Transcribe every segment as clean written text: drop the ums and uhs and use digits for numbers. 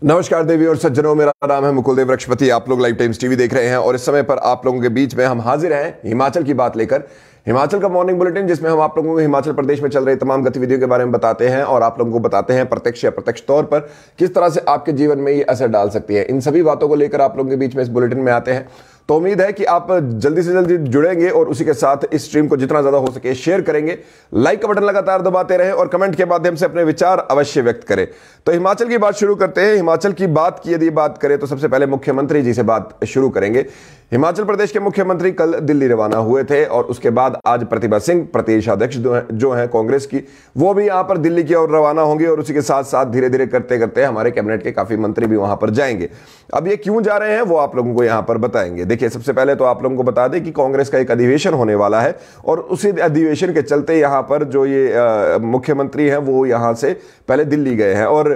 नमस्कार देवी और सज्जनों, मेरा नाम है मुकुल देव वृक्षपति। आप लोग लाइव टाइम्स टीवी देख रहे हैं और इस समय पर आप लोगों के बीच में हम हाजिर हैं हिमाचल की बात लेकर। हिमाचल का मॉर्निंग बुलेटिन, जिसमें हम आप लोगों को हिमाचल प्रदेश में चल रही तमाम गतिविधियों के बारे में बताते हैं और आप लोगों को बताते हैं प्रत्यक्ष या अप्रत्यक्ष तौर पर किस तरह से आपके जीवन में ये असर डाल सकती है। इन सभी बातों को लेकर आप लोगों के बीच में इस बुलेटिन में आते हैं। तो उम्मीद है कि आप जल्दी से जल्दी जुड़ेंगे और उसी के साथ इस स्ट्रीम को जितना ज्यादा हो सके शेयर करेंगे, लाइक का बटन लगातार दबाते रहें और कमेंट के माध्यम से अपने विचार अवश्य व्यक्त करें। तो हिमाचल की बात शुरू करते हैं। हिमाचल की बात की यदि बात करें तो सबसे पहले मुख्यमंत्री जी से बात शुरू करेंगे। हिमाचल प्रदेश के मुख्यमंत्री कल दिल्ली रवाना हुए थे और उसके बाद आज प्रतिभा सिंह, प्रदेश अध्यक्ष जो हैं कांग्रेस की, वो भी यहां पर दिल्ली की ओर रवाना होंगे और उसी के साथ साथ धीरे धीरे करते करते हमारे कैबिनेट के काफी मंत्री भी वहां पर जाएंगे। अब ये क्यों जा रहे हैं वो आप लोगों को यहां पर बताएंगे। देखिए, सबसे पहले तो आप लोगों को बता दें कि कांग्रेस का एक अधिवेशन होने वाला है और उसी अधिवेशन के चलते यहां पर जो ये मुख्यमंत्री हैं वो यहां से पहले दिल्ली गए हैं और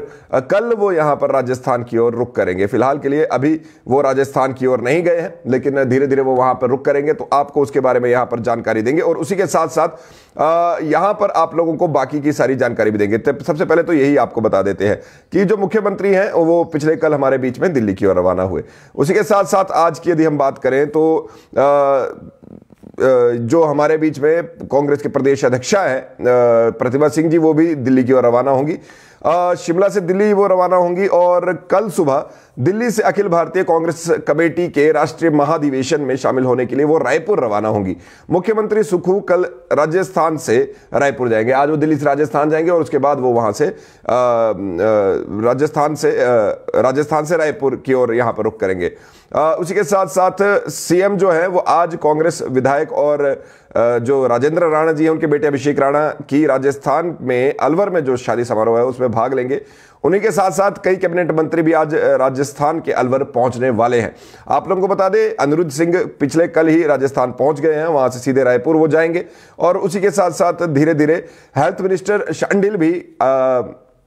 कल वो यहां पर राजस्थान की ओर रुख करेंगे। फिलहाल के लिए अभी वो राजस्थान की ओर नहीं गए हैं, लेकिन धीरे धीरे वो वहां पर रुख करेंगे, तो आपको उसके बारे में यहां पर जानकारी देंगे और उसी के साथ साथ यहां पर आप लोगों को बाकी की सारी जानकारी भी देंगे। तो सबसे पहले तो यही आपको बता देते हैं कि जो मुख्यमंत्री हैं वो पिछले कल हमारे बीच में दिल्ली की ओर रवाना हुए। उसी के साथ साथ आज की यदि हम बात करें तो जो हमारे बीच में कांग्रेस के प्रदेश अध्यक्षा है प्रतिभा सिंह जी, वो भी दिल्ली की ओर रवाना होंगी। शिमला से दिल्ली वो रवाना होंगी और कल सुबह दिल्ली से अखिल भारतीय कांग्रेस कमेटी के राष्ट्रीय महाधिवेशन में शामिल होने के लिए वो रायपुर रवाना होंगी। मुख्यमंत्री सुखू कल राजस्थान से रायपुर जाएंगे। आज वो दिल्ली से राजस्थान जाएंगे और उसके बाद वो वहां से राजस्थान से रायपुर की ओर यहां पर रुख करेंगे। उसी के साथ साथ सीएम जो है वो आज कांग्रेस विधायक और जो राजेंद्र राणा जी हैं उनके बेटे अभिषेक राणा की राजस्थान में अलवर में जो शादी समारोह है उसमें भाग लेंगे। उन्हीं के साथ साथ कई कैबिनेट मंत्री भी आज राजस्थान के अलवर पहुंचने वाले हैं। आप लोगों को बता दें, अनिरुद्ध सिंह पिछले कल ही राजस्थान पहुंच गए हैं, वहां से सीधे रायपुर वो जाएंगे और उसी के साथ साथ धीरे धीरे हेल्थ मिनिस्टर शांडिल भी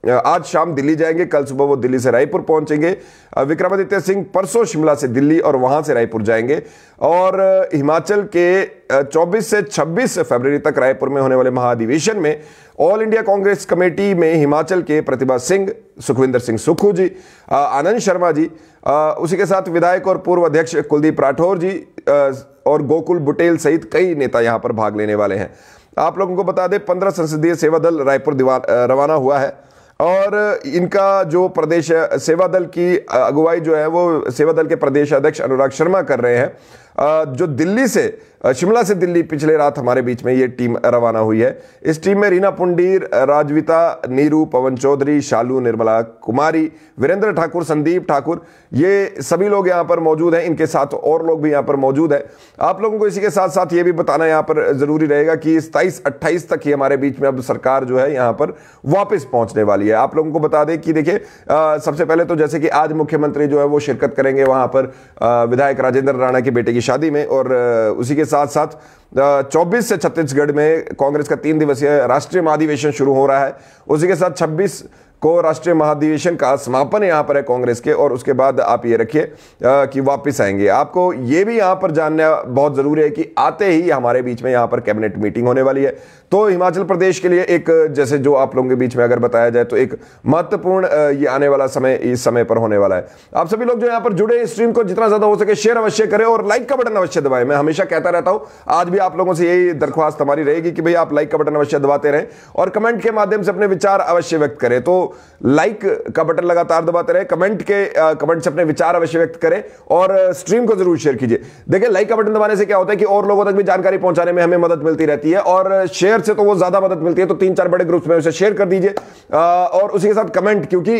आज शाम दिल्ली जाएंगे। कल सुबह वो दिल्ली से रायपुर पहुंचेंगे। विक्रमादित्य सिंह परसों शिमला से दिल्ली और वहां से रायपुर जाएंगे और हिमाचल के 24 से 26 फरवरी तक रायपुर में होने वाले महाधिवेशन में ऑल इंडिया कांग्रेस कमेटी में हिमाचल के प्रतिभा सिंह, सुखविंदर सिंह सुक्खू जी, आनंद शर्मा जी, उसी के साथ विधायक और पूर्व अध्यक्ष कुलदीप राठौर जी और गोकुल बुटेल सहित कई नेता यहां पर भाग लेने वाले हैं। आप लोगों को बता दें 15 संसदीय सेवा दल रायपुर रवाना हुआ है और इनका जो प्रदेश सेवा दल की अगुवाई जो है वो सेवा दल के प्रदेश अध्यक्ष अनुराग शर्मा कर रहे हैं। जो दिल्ली से शिमला से दिल्ली पिछले रात हमारे बीच में ये टीम रवाना हुई है। इस टीम में रीना पुंडीर, राजविता, नीरू, पवन चौधरी, शालू, निर्मला कुमारी, वीरेंद्र ठाकुर, संदीप ठाकुर, ये सभी लोग यहाँ पर मौजूद हैं। इनके साथ और लोग भी यहाँ पर मौजूद हैं। आप लोगों को इसी के साथ साथ ये भी बताना यहाँ पर जरूरी रहेगा कि 27-28 तक ही हमारे बीच में अब सरकार जो है यहाँ पर वापस पहुंचने वाली है। आप लोगों को बता दें कि देखिए, सबसे पहले तो जैसे कि आज मुख्यमंत्री जो है वो शिरकत करेंगे वहां पर विधायक राजेंद्र राणा के बेटे की शादी में और उसी के साथ साथ 24 से छत्तीसगढ़ में कांग्रेस का 3 दिवसीय राष्ट्रीय महाधिवेशन शुरू हो रहा है। उसी के साथ 26 को राष्ट्रीय महाधिवेशन का समापन यहां पर है कांग्रेस के और उसके बाद आप ये रखिए कि वापस आएंगे। आपको ये भी यहां पर जानना बहुत जरूरी है कि आते ही हमारे बीच में यहां पर कैबिनेट मीटिंग होने वाली है। तो हिमाचल प्रदेश के लिए एक, जैसे जो आप लोगों के बीच में अगर बताया जाए तो एक महत्वपूर्ण ये आने वाला समय इस समय पर होने वाला है। आप सभी लोग जो यहां पर जुड़े स्ट्रीम को जितना ज्यादा हो सके शेयर अवश्य करें और लाइक का बटन अवश्य दबाएं। मैं हमेशा कहता रहता हूं, आज भी आप लोगों से यही दरख्वास्त हमारी रहेगी कि भाई आप लाइक का बटन अवश्य दबाते रहें और कमेंट के माध्यम से अपने विचार अवश्य व्यक्त करें। तो लाइक का बटन लगातार दबाते रहे, कमेंट से अपने विचार अवश्य व्यक्त करें और स्ट्रीम को जरूर शेयर कीजिए। देखिए, लाइक का बटन दबाने से क्या होता है कि और लोगों तक भी जानकारी पहुंचाने में हमें मदद मिलती रहती है और शेयर से तो वो ज्यादा मदद मिलती है। तो 3-4 बड़े ग्रुप्स में उसे शेयर कर दीजिए और उसी के साथ कमेंट, क्योंकि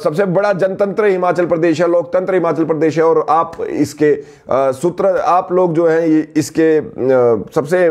सबसे बड़ा जनतंत्र हिमाचल प्रदेश है, लोकतंत्र हिमाचल प्रदेश है और आप इसके सूत्र, आप लोग जो हैं ये इसके सबसे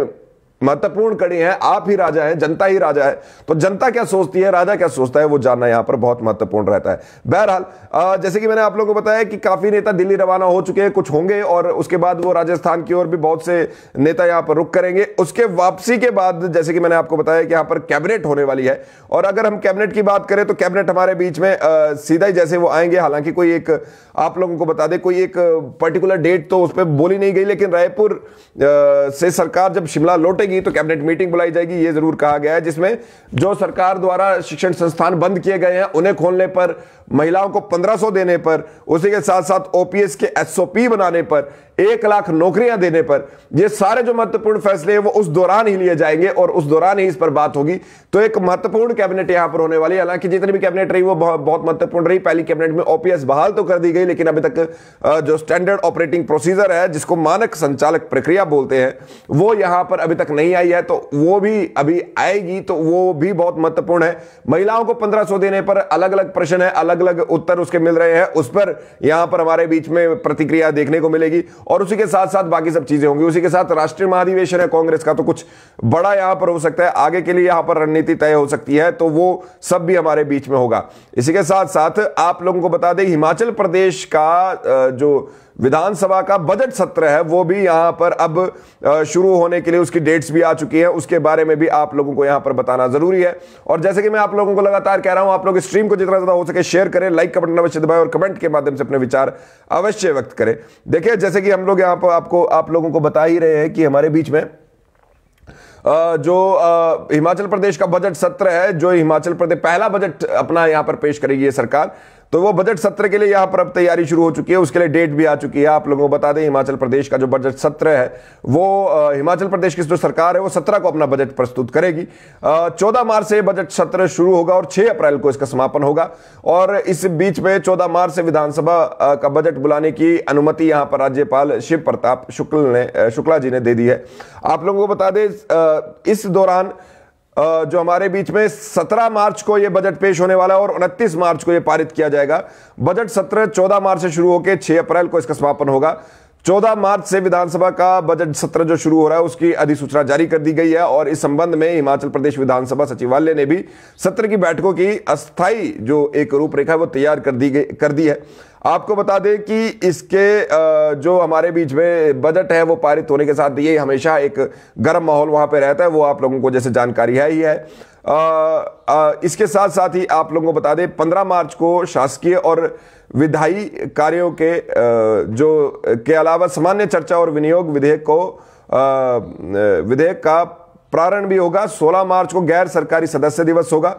महत्वपूर्ण कड़ी है। आप ही राजा है, जनता ही राजा है। तो जनता क्या सोचती है, राजा क्या सोचता है, वो जानना यहां पर बहुत महत्वपूर्ण रहता है। बहरहाल जैसे कि मैंने आप लोगों को बताया कि काफी नेता दिल्ली रवाना हो चुके हैं, कुछ होंगे और उसके बाद वो राजस्थान की ओर भी बहुत से नेता यहां पर रुख करेंगे। उसके वापसी के बाद जैसे कि मैंने आपको बताया कि यहां पर कैबिनेट होने वाली है और अगर हम कैबिनेट की बात करें तो कैबिनेट हमारे बीच में सीधा ही जैसे वो आएंगे, हालांकि कोई एक, आप लोगों को बता दें, कोई एक पर्टिकुलर डेट तो उस पर बोली नहीं गई, लेकिन रायपुर से सरकार जब शिमला लौटेगी जाएगी तो कैबिनेट मीटिंग बुलाई जाएगी, ये जरूर कहा गया है, जिसमें जो सरकार द्वारा शिक्षण संस्थान बंद किए गए हैं उन्हें खोलने पर, महिलाओं को 1500 देने पर, उसी के साथ साथ ओपीएस के एसओपी बनाने पर, 1 लाख नौकरियां देने पर, ये सारे जो महत्वपूर्ण फैसले हैं वो उस दौरान ही लिए जाएंगे और उस दौरान ही इस पर बात होगी। तो एक महत्वपूर्ण कैबिनेट यहां पर होने वाली है। हालांकि जितनी भी कैबिनेट रही वो बहुत महत्वपूर्ण रही। पहली कैबिनेट में ओपीएस बहाल तो कर दी गई, लेकिन अभी तक जो स्टैंडर्ड ऑपरेटिंग प्रोसीजर है, जिसको मानक संचालक प्रक्रिया बोलते हैं, वो यहां पर अभी तक नहीं आई है। तो वो भी अभी आएगी, तो वो भी बहुत महत्वपूर्ण है। महिलाओं को 1500 देने पर अलग अलग प्रश्न है, अलग अलग उत्तर उसके मिल रहे हैं, उस पर यहां पर हमारे बीच में प्रतिक्रिया देखने को मिलेगी और उसी के साथ साथ बाकी सब चीजें होंगी। उसी के साथ राष्ट्रीय महाधिवेशन है कांग्रेस का, तो कुछ बड़ा यहां पर हो सकता है, आगे के लिए यहां पर रणनीति तय हो सकती है, तो वो सब भी हमारे बीच में होगा। इसी के साथ साथ आप लोगों को बता दें, हिमाचल प्रदेश का जो विधानसभा का बजट सत्र है वो भी यहां पर अब शुरू होने के लिए उसकी डेट्स भी आ चुकी है, उसके बारे में भी आप लोगों को यहां पर बताना जरूरी है। और जैसे कि मैं आप लोगों को लगातार कह रहा हूं, आप लोग स्ट्रीम को जितना ज्यादा हो सके शेयर करें, लाइक का बटन अवश्य दबाएं और कमेंट के माध्यम से अपने विचार अवश्य व्यक्त करें। देखिए, जैसे कि हम लोग यहां पर आप लोगों को बता ही रहे हैं कि हमारे बीच में जो हिमाचल प्रदेश का बजट सत्र है, जो हिमाचल प्रदेश पहला बजट अपना यहां पर पेश करेगी ये सरकार, तो वो बजट सत्र के लिए यहां पर अब तैयारी शुरू हो चुकी है, उसके लिए डेट भी आ चुकी है। आप लोगों को बता दें, हिमाचल प्रदेश का जो बजट सत्र है वो हिमाचल प्रदेश की जो सरकार है वो 17 को अपना बजट प्रस्तुत करेगी। 14 मार्च से बजट सत्र शुरू होगा और 6 अप्रैल को इसका समापन होगा। और इस बीच में 14 मार्च से विधानसभा का बजट बुलाने की अनुमति यहां पर राज्यपाल शिव प्रताप शुक्ला जी ने दे दी है। आप लोगों को बता दें, इस दौरान जो हमारे बीच में 17 मार्च को यह बजट पेश होने वाला है और 29 मार्च को यह पारित किया जाएगा। बजट सत्र 14 मार्च से शुरू होकर 6 अप्रैल को इसका समापन होगा। 14 मार्च से विधानसभा का बजट सत्र जो शुरू हो रहा है उसकी अधिसूचना जारी कर दी गई है और इस संबंध में हिमाचल प्रदेश विधानसभा सचिवालय ने भी सत्र की बैठकों की अस्थायी जो एक रूपरेखा है वो तैयार कर दी है। आपको बता दें कि इसके जो हमारे बीच में बजट है वो पारित होने के साथ ये हमेशा एक गर्म माहौल वहां पे रहता है, वो आप लोगों को जैसे जानकारी है ही है। इसके साथ साथ ही आप लोगों को बता दें, 15 मार्च को शासकीय और विधायी कार्यों के अलावा सामान्य चर्चा और विनियोग विधेयक का प्रारंभ भी होगा। 16 मार्च को गैर सरकारी सदस्य दिवस होगा।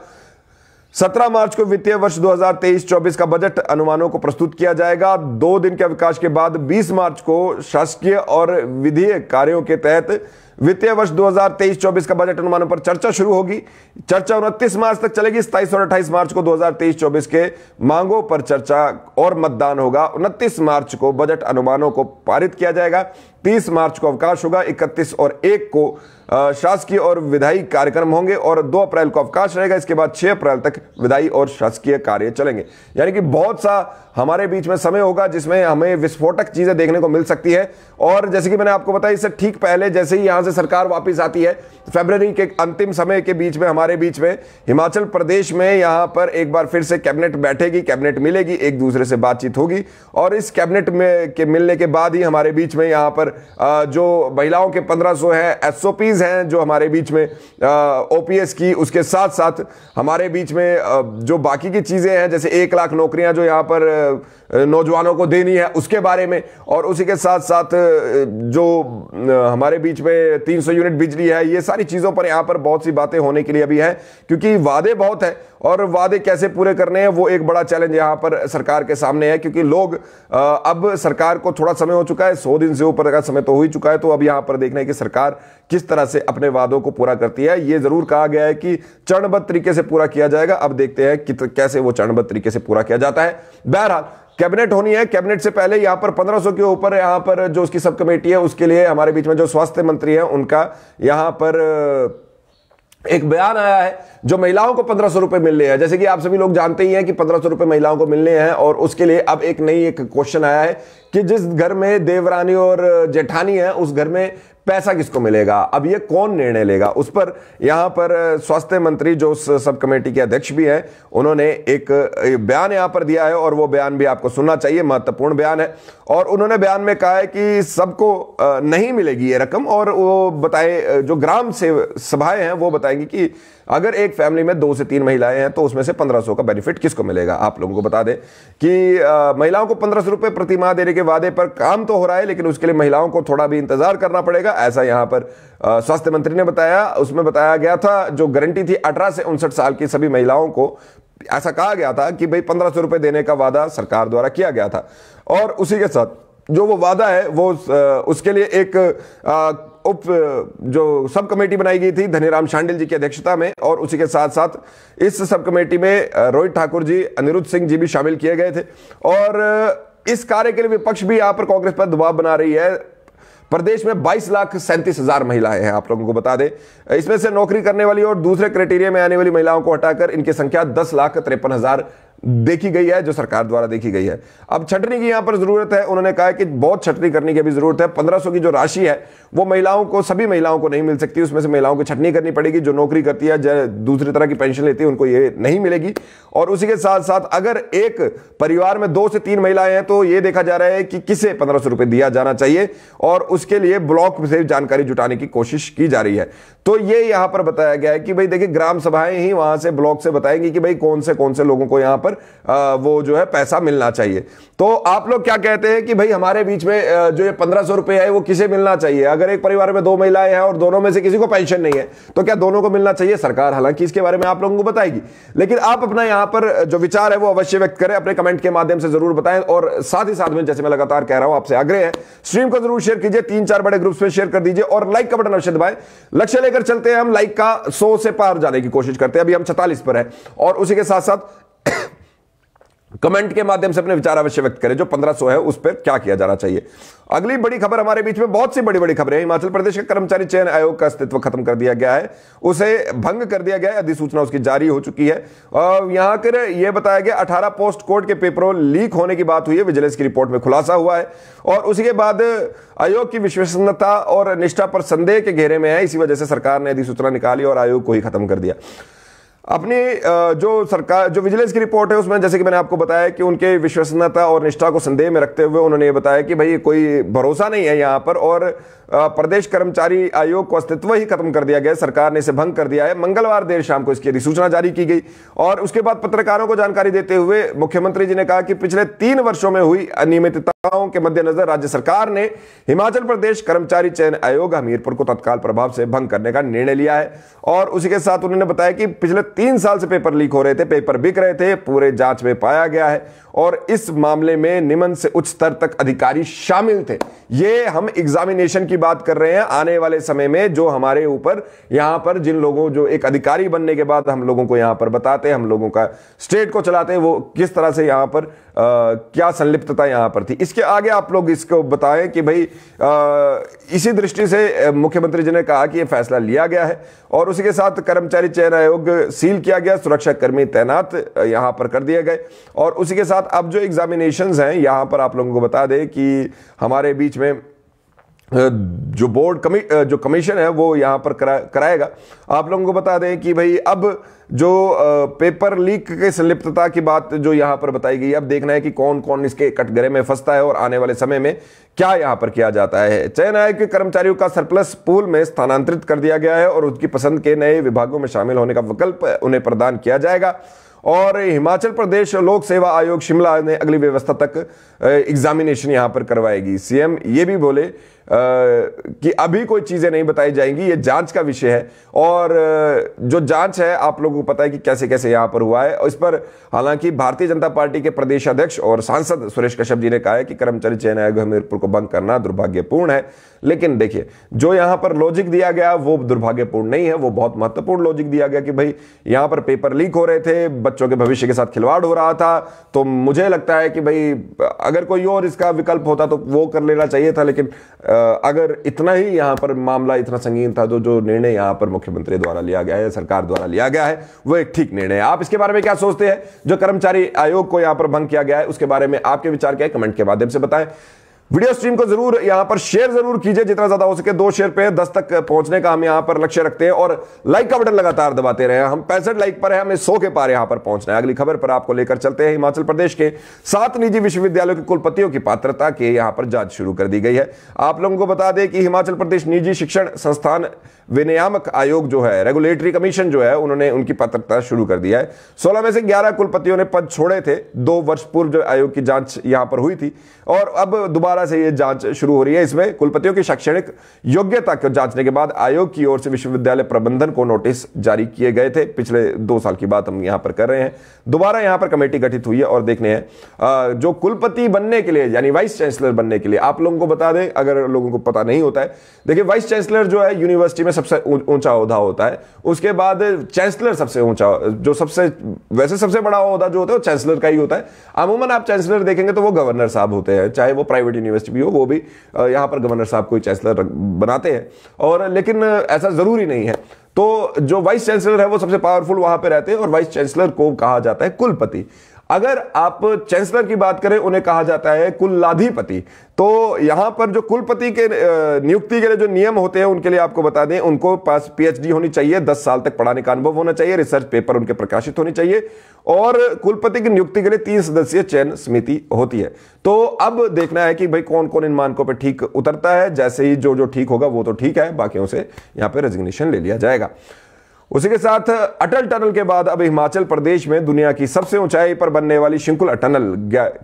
17 मार्च को वित्तीय वर्ष 2023-24 का बजट अनुमानों को प्रस्तुत किया जाएगा। 2 दिन के अवकाश के बाद 20 मार्च को शासकीय और विधीय कार्यों के तहत वित्तीय वर्ष 2023-24 का बजट अनुमानों पर चर्चा शुरू होगी। चर्चा 29 मार्च तक चलेगी। 27 और 28 मार्च को 2023-24 के मांगों पर चर्चा और मतदान होगा। 29 मार्च को बजट अनुमानों को पारित किया जाएगा। 30 मार्च को अवकाश होगा। 31 और 1 को शासकीय और विधायी कार्यक्रम होंगे और 2 अप्रैल को अवकाश रहेगा। इसके बाद 6 अप्रैल तक विधायी और शासकीय कार्य चलेंगे। यानी कि बहुत सा हमारे बीच में समय होगा जिसमें हमें विस्फोटक चीजें देखने को मिल सकती है। और जैसे कि मैंने आपको बताया, इससे ठीक पहले जैसे ही यहां से सरकार वापस आती है, फरवरी के अंतिम समय के बीच में हमारे बीच में हिमाचल प्रदेश में यहां पर एक बार फिर से कैबिनेट बैठेगी, कैबिनेट मिलेगी, एक दूसरे से बातचीत होगी और इस कैबिनेट में के मिलने के बाद ही हमारे बीच में यहां पर जो महिलाओं के 1500 है, एसओपीज हैं जो हमारे बीच में ओपीएस की, उसके साथ साथ हमारे बीच में जो बाकी की चीजें हैं जैसे 1 लाख नौकरियां जो यहां पर नौजवानों को देनी है उसके बारे में, और उसी के साथ साथ जो हमारे बीच में 300 यूनिट बिजली है, ये सारी चीजों पर यहां पर बहुत सी बातें होने के लिए अभी है, क्योंकि वादे बहुत है और वादे कैसे पूरे करने हैं वो एक बड़ा चैलेंज यहां पर सरकार के सामने है। क्योंकि लोग अब सरकार को थोड़ा समय हो चुका है, 100 दिन से ऊपर का समय तो हो ही चुका है, तो अब यहां पर देखना है कि सरकार किस तरह से अपने वादों को पूरा करती है। ये जरूर कहा गया है कि चरणबद्ध तरीके से पूरा किया जाएगा। अब देखते हैं कि कैसे वो चरणबद्ध तरीके से पूरा किया जाता है। बहरहाल कैबिनेट होनी है। कैबिनेट से पहले यहां पर 1500 के ऊपर यहां पर जो उसकी सब कमेटी है उसके लिए हमारे बीच में जो स्वास्थ्य मंत्री है उनका यहां पर एक बयान आया है जो महिलाओं को 1500 रुपए मिलने हैं। जैसे कि आप सभी लोग जानते ही हैं कि 1500 रुपए महिलाओं को मिलने हैं और उसके लिए अब एक क्वेश्चन आया है कि जिस घर में देवरानी और जेठानी है उस घर में पैसा किसको मिलेगा। अब ये कौन निर्णय लेगा, उस पर यहां पर स्वास्थ्य मंत्री जो सब कमेटी के अध्यक्ष भी हैं उन्होंने एक बयान यहां पर दिया है और वो बयान भी आपको सुनना चाहिए, महत्वपूर्ण बयान है। और उन्होंने बयान में कहा है कि सबको नहीं मिलेगी ये रकम, और वो बताए जो ग्राम सभाएं हैं वो बताएंगी कि अगर एक फैमिली में 2 से 3 महिलाएं हैं तो उसमें से 1500 का बेनिफिट किसको मिलेगा? आप लोगों को बता दें कि महिलाओं को 1500 रुपए प्रति माह देने के वादे पर काम तो हो रहा है, लेकिन उसके लिए महिलाओं को थोड़ा भी इंतजार करना पड़ेगा, ऐसा यहां पर स्वास्थ्य मंत्री ने बताया। उसमें बताया गया था जो गारंटी थी 18 से 59 साल की सभी महिलाओं को, ऐसा कहा गया था कि भाई 1500 रुपए देने का वादा सरकार द्वारा किया गया था। और उसी के साथ जो वो वादा है वो उसके लिए एक उप जो सब कमेटी बनाई गई थी धनीराम शांडिल जी की अध्यक्षता में, और उसी के साथ साथ इस सब कमेटी में रोहित ठाकुर जी, अनिरुद्ध सिंह जी भी शामिल किए गए थे। और इस कार्य के लिए विपक्ष भी यहां पर कांग्रेस पर दबाव बना रही है। प्रदेश में 22,37,000 महिलाएं हैं, आप लोगों को बता दें। इसमें से नौकरी करने वाली और दूसरे क्राइटेरिया में आने वाली महिलाओं को हटाकर इनकी संख्या 10,53,000 देखी गई है, जो सरकार द्वारा देखी गई है। अब छटनी की यहां पर जरूरत है, उन्होंने कहा कि बहुत छटनी करने की भी जरूरत है। 1500 की जो राशि है वो महिलाओं को, सभी महिलाओं को नहीं मिल सकती, उसमें से महिलाओं को छटनी करनी पड़ेगी। जो नौकरी करती है, दूसरी तरह की पेंशन लेती है, उनको ये नहीं मिलेगी। और उसी के साथ साथ अगर एक परिवार में 2 से 3 महिलाएं हैं तो यह देखा जा रहा है कि किसे 1500 रुपए दिया जाना चाहिए, और उसके लिए ब्लॉक से जानकारी जुटाने की कोशिश की जा रही है। तो ये यहां पर बताया गया है कि भाई देखिए, ग्राम सभाएं ही वहां से ब्लॉक से बताएंगी कि भाई कौन से लोगों को यहां पर वो जो है पैसा मिलना चाहिए। तो आप लोग क्या कहते हैं कि भाई हमारे बीच में जो ये 1500 रुपए है वो किसे मिलना चाहिए? अगर एक परिवार में 2 महिलाएं हैं और दोनों में से किसी को पेंशन नहीं है तो क्या दोनों को मिलना चाहिए? सरकार हालांकि इसके बारे में आप लोगों को बताएगी, लेकिन आप अपना यहां पर जो विचार है वो अवश्य व्यक्त करें, अपने कमेंट के माध्यम से जरूर बताएं। और साथ ही साथ में, जैसे मैं लगातार कह रहा हूं, आपसे आग्रह है स्ट्रीम को जरूर शेयर कीजिए, 3-4 बड़े ग्रुप्स में शेयर कर दीजिए और लाइक का बटन अवश्य दबाएं। लक्ष्य लेकर चलते हैं हम, लाइक का 100 से पार जाने की कोशिश करते हैं। अभी हम 44 पर है। और उसी के साथ साथ कमेंट के माध्यम से अपने विचार अवश्य व्यक्त करें, जो 1500 है उस पर क्या किया जाना चाहिए। अगली बड़ी खबर हमारे बीच में, बहुत सी बड़ी बड़ी खबरें। हिमाचल प्रदेश के कर्मचारी चयन आयोग का अस्तित्व खत्म कर दिया गया है, उसे भंग कर दिया गया है, अधिसूचना उसकी जारी हो चुकी है। और यहां कर यह बताया गया 18 पोस्ट कोड के पेपरों लीक होने की बात हुई है, विजिलेंस की रिपोर्ट में खुलासा हुआ है। और उसी के बाद आयोग की विश्वसनीयता और निष्ठा पर संदेह के घेरे में है, इसी वजह से सरकार ने अधिसूचना निकाली और आयोग को ही खत्म कर दिया। अपनी जो विजिलेंस की रिपोर्ट है उसमें, जैसे कि मैंने आपको बताया कि उनके विश्वसनीयता और निष्ठा को संदेह में रखते हुए उन्होंने ये बताया कि भाई कोई भरोसा नहीं है यहाँ पर, और प्रदेश कर्मचारी आयोग को अस्तित्व ही खत्म कर दिया गया, सरकार ने इसे भंग कर दिया है। मंगलवार देर शाम को इसकी अधिसूचना जारी की गई और उसके बाद पत्रकारों को जानकारी देते हुए मुख्यमंत्री जी ने कहा कि पिछले 3 वर्षों में हुई अनियमितताओं के मद्देनजर राज्य सरकार ने हिमाचल प्रदेश कर्मचारी चयन आयोग हमीरपुर को तत्काल प्रभाव से भंग करने का निर्णय लिया है। और उसी के साथ उन्होंने बताया कि पिछले 3 साल से पेपर लीक हो रहे थे, पेपर बिक रहे थे, पूरे जांच में पाया गया है और इस मामले में निम्न से उच्च स्तर तक अधिकारी शामिल थे। ये हम एग्जामिनेशन की बात कर रहे हैं, आने वाले समय में जो हमारे ऊपर यहां पर जिन लोगों, जो एक अधिकारी बनने के बाद हम लोगों को यहां पर बताते हैं, हम लोगों का स्टेट को चलाते हैं, वो किस तरह से यहां पर क्या संलिप्तता यहां पर थी। इसके आगे आप लोग इसको बताएं कि भाई इसी दृष्टि से मुख्यमंत्री जी ने कहा कि यह फैसला लिया गया है और उसी के साथ कर्मचारी चयन आयोग सील किया गया, सुरक्षा कर्मी तैनात यहां पर कर दिए गए। और उसी के साथ अब जो एग्जामिनेशंस हैं यहां पर आप लोगों को बता दें कि हमारे बीच में जो बोर्ड जो कमीशन है वो यहां पर कराएगा। आप लोगों को बता दें कि भाई अब जो पेपर लीक के संलिप्तता की बात जो यहां पर बताई गई, अब देखना है कि कौन कौन इसके कटघरे में फंसता है और आने वाले समय में क्या यहां पर किया जाता है। चयन आयोग के कर्मचारियों का सरप्लस पूल में स्थानांतरित कर दिया गया है और उनकी पसंद के नए विभागों में शामिल होने का विकल्प उन्हें प्रदान किया जाएगा। और हिमाचल प्रदेश लोक सेवा आयोग शिमला ने अगली व्यवस्था तक एग्जामिनेशन यहां पर करवाएगी। सीएम ये भी बोले कि अभी कोई चीजें नहीं बताई जाएंगी, ये जांच का विषय है और जो जांच है आप लोगों को पता है कि कैसे कैसे यहां पर हुआ है। और इस पर हालांकि भारतीय जनता पार्टी के प्रदेश अध्यक्ष और सांसद सुरेश कश्यप जी ने कहा है कि कर्मचारी चयन आयोग हमीरपुर को भंग करना दुर्भाग्यपूर्ण है। लेकिन देखिए, जो यहां पर लॉजिक दिया गया वो दुर्भाग्यपूर्ण नहीं है, वो बहुत महत्वपूर्ण लॉजिक दिया गया कि भाई यहां पर पेपर लीक हो रहे थे, बच्चों के भविष्य के साथ खिलवाड़ हो रहा था। तो मुझे लगता है कि भाई अगर कोई और इसका विकल्प होता तो वो कर लेना चाहिए था, लेकिन अगर इतना ही यहां पर मामला इतना संगीन था तो जो निर्णय यहां पर मुख्यमंत्री द्वारा लिया गया है, सरकार द्वारा लिया गया है, वो एक ठीक निर्णय है। आप इसके बारे में क्या सोचते हैं? जो कर्मचारी आयोग को यहां पर भंग किया गया है उसके बारे में आपके विचार क्या है? कमेंट के माध्यम से बताएं। वीडियो स्ट्रीम को जरूर यहां पर शेयर जरूर कीजिए, जितना ज्यादा हो सके 2 शेयर पे 10 तक पहुंचने का हम यहां पर लक्ष्य रखते हैं, और लाइक का बटन लगातार दबाते रहे। हम 65 लाइक पर है, हमें 100 के पार यहां पर पहुंचना है। अगली खबर पर आपको लेकर चलते हैं। हिमाचल प्रदेश के 7 निजी विश्वविद्यालयों के कुलपतियों की पात्रता के यहां पर जांच शुरू कर दी गई है। आप लोगों को बता दें कि हिमाचल प्रदेश निजी शिक्षण संस्थान विनियामक आयोग जो है, रेगुलेटरी कमीशन जो है, उन्होंने उनकी पात्रता शुरू कर दिया है। 16 में से 11 कुलपतियों ने पद छोड़े थे। 2 वर्ष पूर्व जो आयोग की जांच यहां पर हुई थी, और अब दोबारा से यह जांच शुरू हो रही है। इसमें कुलपतियों की शैक्षणिक योग्यता को जांचने के बाद आयोग की ओर से विश्वविद्यालय प्रबंधन को नोटिस जारी किए गए थे। पिछले 2 साल की बात हम यहां पर कर रहे हैं। दोबारा यहां पर कमेटी गठित हुई है, और देखने हैं जो कुलपति बनने के लिए, यानी वाइस चांसलर बनने के लिए, आप लोगों को बता दें अगर लोगों को पता नहीं होता है, देखिए वाइस चांसलर जो है यूनिवर्सिटी में सबसे ऊंचा ओहदा होता है। उसके बाद चांसलर सबसे ऊंचा, जो वैसे सबसे बड़ा ओहदा जो होता है वो चांसलर का ही होता है। अमूमन आप चांसलर देखेंगे तो वो गवर्नर साहब होते हैं, चाहे वो प्राइवेट यूनिवर्सिटी भी हो, वो भी यहां पर गवर्नर साहब को चांसलर बनाते हैं। और लेकिन ऐसा जरूरी नहीं है। तो जो वाइस चांसलर है वो सबसे पावरफुल वहां पे रहते हैं, और वाइस चांसलर को कहा जाता है कुलपति। अगर आप चांसलर की बात करें, उन्हें कहा जाता है कुलाधिपति। तो यहां पर जो कुलपति के नियुक्ति के लिए जो नियम होते हैं, उनके लिए आपको बता दें, उनको पास पीएचडी होनी चाहिए, 10 साल तक पढ़ाने का अनुभव होना चाहिए, रिसर्च पेपर उनके प्रकाशित होनी चाहिए, और कुलपति की नियुक्ति के लिए 3 सदस्यीय चयन समिति होती है। तो अब देखना है कि भाई कौन कौन इन मानकों पर ठीक उतरता है। जैसे ही जो ठीक होगा वो तो ठीक है, बाकियों से यहां पर रेजिग्नेशन ले लिया जाएगा। उसी के साथ अटल टनल के बाद अब हिमाचल प्रदेश में दुनिया की सबसे ऊंचाई पर बनने वाली शिंकुला टनल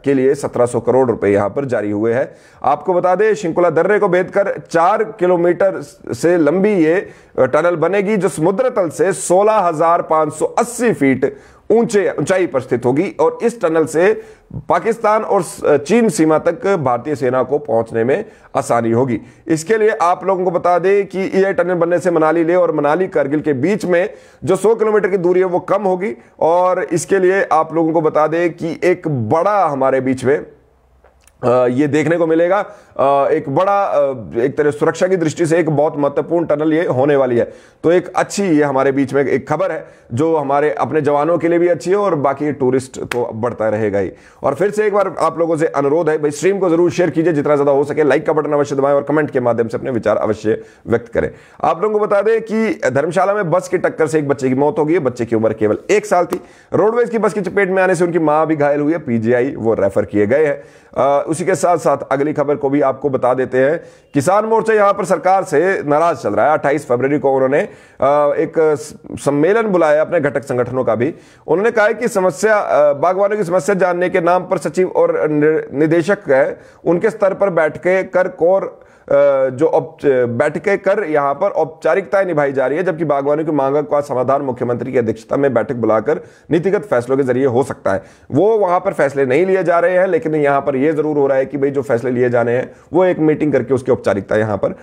के लिए 1700 करोड़ रुपए यहां पर जारी हुए हैं। आपको बता दें, शिंकुला दर्रे को भेदकर 4 किलोमीटर से लंबी ये टनल बनेगी, जो समुद्र तल से 16,580 फीट ऊंचाई पर स्थित होगी, और इस टनल से पाकिस्तान और चीन सीमा तक भारतीय सेना को पहुंचने में आसानी होगी। इसके लिए आप लोगों को बता दें कि यह टनल बनने से मनाली लेह और मनाली करगिल के बीच में जो 100 किलोमीटर की दूरी है वो कम होगी। और इसके लिए आप लोगों को बता दें कि एक बड़ा हमारे बीच में ये देखने को मिलेगा, एक बड़ा एक तरह सुरक्षा की दृष्टि से एक बहुत महत्वपूर्ण टनल ये होने वाली है। तो एक अच्छी ये हमारे बीच में एक खबर है, जो हमारे अपने जवानों के लिए भी अच्छी है, और बाकी टूरिस्ट तो बढ़ता रहेगा ही। और फिर से एक बार आप लोगों से अनुरोध है, भाई स्ट्रीम को जरूर शेयर कीजिए, जितना ज्यादा हो सके लाइक का बटन अवश्य दबाएं, और कमेंट के माध्यम से अपने विचार अवश्य व्यक्त करें। आप लोगों को बता दें कि धर्मशाला में बस की टक्कर से एक बच्चे की मौत हो गई है। बच्चे की उम्र केवल 1 साल थी। रोडवेज की बस की चपेट में आने से उनकी मां भी घायल हुई है। पीजीआई वो रेफर किए गए हैं। उसी के साथ साथ अगली खबर को भी आपको बता देते हैं। किसान मोर्चा यहां पर सरकार से नाराज चल रहा है। 28 फरवरी को उन्होंने एक सम्मेलन बुलाया अपने घटक संगठनों का भी। उन्होंने कहा है कि बागवानों की समस्या जानने के नाम पर सचिव और निदेशक है, उनके स्तर पर बैठकें कर यहां पर औपचारिकताएं निभाई जा रही है, जबकि बागवानों की मांगों का समाधान मुख्यमंत्री की अध्यक्षता में बैठक बुलाकर नीतिगत फैसलों के जरिए हो सकता है। वो वहां पर फैसले नहीं लिए जा रहे हैं, लेकिन यहां पर यह जरूर हो रहा है कि भाई जो फैसले लिए जाने हैं वो एक मीटिंग करके उसकी औपचारिकता यहां पर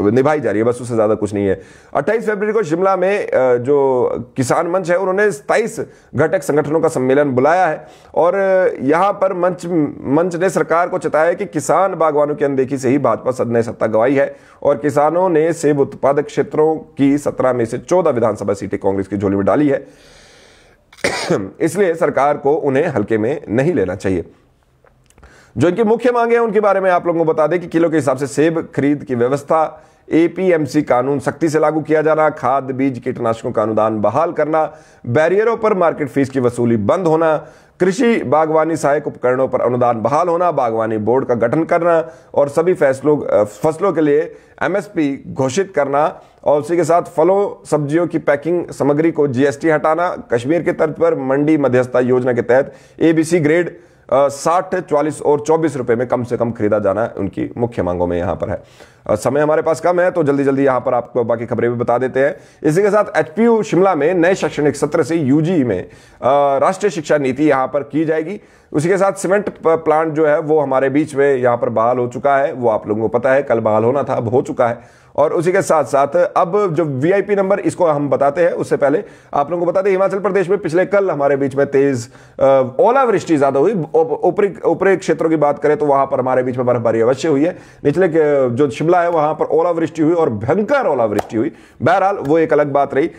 निभाई जा रही है, बस उससे ज्यादा कुछ नहीं है। 28 फरवरी को शिमला में जो किसान मंच है, उन्होंने 27 घटक संगठनों का सम्मेलन बुलाया है, और यहां पर मंच ने सरकार को चेताया कि किसान बागवानों की अनदेखी से ही भाजपा सदन सत्ता गंवाई है, और किसानों ने सेब उत्पादक क्षेत्रों की 17 में से 14 विधानसभा सीटें कांग्रेस की झोली में डाली है। इसलिए सरकार को उन्हें हल्के में नहीं लेना चाहिए। जो इनकी मुख्य मांगे हैं उनके बारे में आप लोगों को बता दें कि किलो के हिसाब से सेब खरीद की व्यवस्था, एपीएमसी कानून सख्ती से लागू किया जाना, खाद बीज कीटनाशकों का अनुदान बहाल करना, बैरियरों पर मार्केट फीस की वसूली बंद होना, कृषि बागवानी सहायक उपकरणों पर अनुदान बहाल होना, बागवानी बोर्ड का गठन करना, और सभी फसलों के लिए एमएसपी घोषित करना, और उसी के साथ फलों सब्जियों की पैकिंग सामग्री को जीएसटी हटाना, कश्मीर के तर्ज पर मंडी मध्यस्थता योजना के तहत एबीसी ग्रेड 60, 44 और 24 रुपए में कम से कम खरीदा जाना उनकी मुख्य मांगों में यहां पर है। समय हमारे पास कम है, तो जल्दी जल्दी यहां पर आपको बाकी खबरें भी बता देते हैं। इसी के साथ एचपीयू शिमला में नए शैक्षणिक सत्र से यूजी में राष्ट्रीय शिक्षा नीति यहां पर की जाएगी। उसी के साथ सीमेंट प्लांट जो है वो हमारे बीच में यहां पर बहाल हो चुका है, वो आप लोगों को पता है, कल बहाल होना था, अब हो चुका है। और उसी के साथ साथ अब जो वीआईपी नंबर, इसको हम बताते हैं, उससे पहले आप लोगों को बता दें हिमाचल प्रदेश में पिछले कल हमारे बीच में तेज ओलावृष्टि ज्यादा हुई। ऊपरी क्षेत्रों की बात करें तो वहां पर हमारे बीच में बर्फबारी अवश्य हुई है। निचले जो शिमला है वहां पर ओलावृष्टि हुई और भयंकर ओलावृष्टि हुई। बहरहाल वो एक अलग बात रही।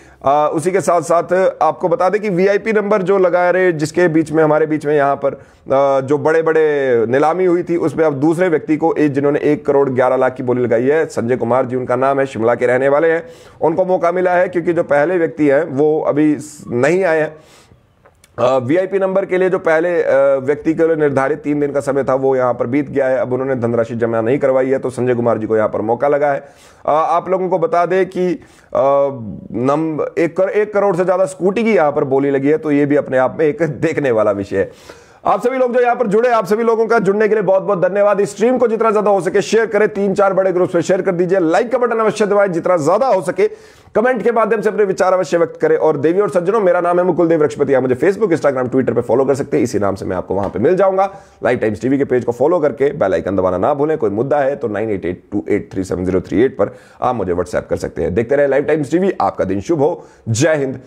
उसी के साथ साथ आपको बता दें कि वीआईपी नंबर जो लगा रहे, जिसके बीच में हमारे बीच में यहां पर जो बड़े बड़े नीलामी हुई थी, उसमें अब दूसरे व्यक्ति को, जिन्होंने 1 करोड़ 11 लाख की बोली लगाई है, संजय कुमार जी उनका नाम है, शिमला के रहने वाले हैं, उनको मौका मिला है क्योंकि जो पहले व्यक्ति हैं वो अभी नहीं आए हैं। वीआईपी नंबर के लिए जो पहले व्यक्ति के लिए निर्धारित 3 दिन का समय था वो यहां पर बीत गया है। अब उन्होंने धनराशि जमा नहीं करवाई है, तो संजय कुमार जी को यहां पर मौका लगा है। आप लोगों को बता दें कि 1 करोड़ से ज्यादा स्कूटी की यहां पर बोली लगी है, तो ये भी अपने आप में एक देखने वाला विषय है। आप सभी लोग जो यहां पर जुड़े, आप सभी लोगों का जुड़ने के लिए बहुत बहुत धन्यवाद। इस स्ट्रीम को जितना ज्यादा हो सके शेयर करें, 3-4 बड़े ग्रुप्स में शेयर कर दीजिए, लाइक का बटन अवश्य दबाएं, जितना ज्यादा हो सके कमेंट के माध्यम से अपने विचार अवश्य व्यक्त करें। और देवी और सज्जनों, मेरा नाम है मुकुल देव वृक्षपति। आप मुझे फेसबुक, इंस्टाग्राम, ट्विटर पे फॉलो कर सकते हैं, इसी नाम से मैं आपको वहां पे मिल जाऊंगा। लाइव टाइम्स टीवी के पेज को फॉलो करके बेल आइकन दबाना ना भूलें। कोई मुद्दा है तो 9882837038 पर आप मुझे व्हाट्सएप कर सकते हैं। देखते रहे लाइव टाइम्स टीवी। आपका दिन शुभ हो। जय हिंद,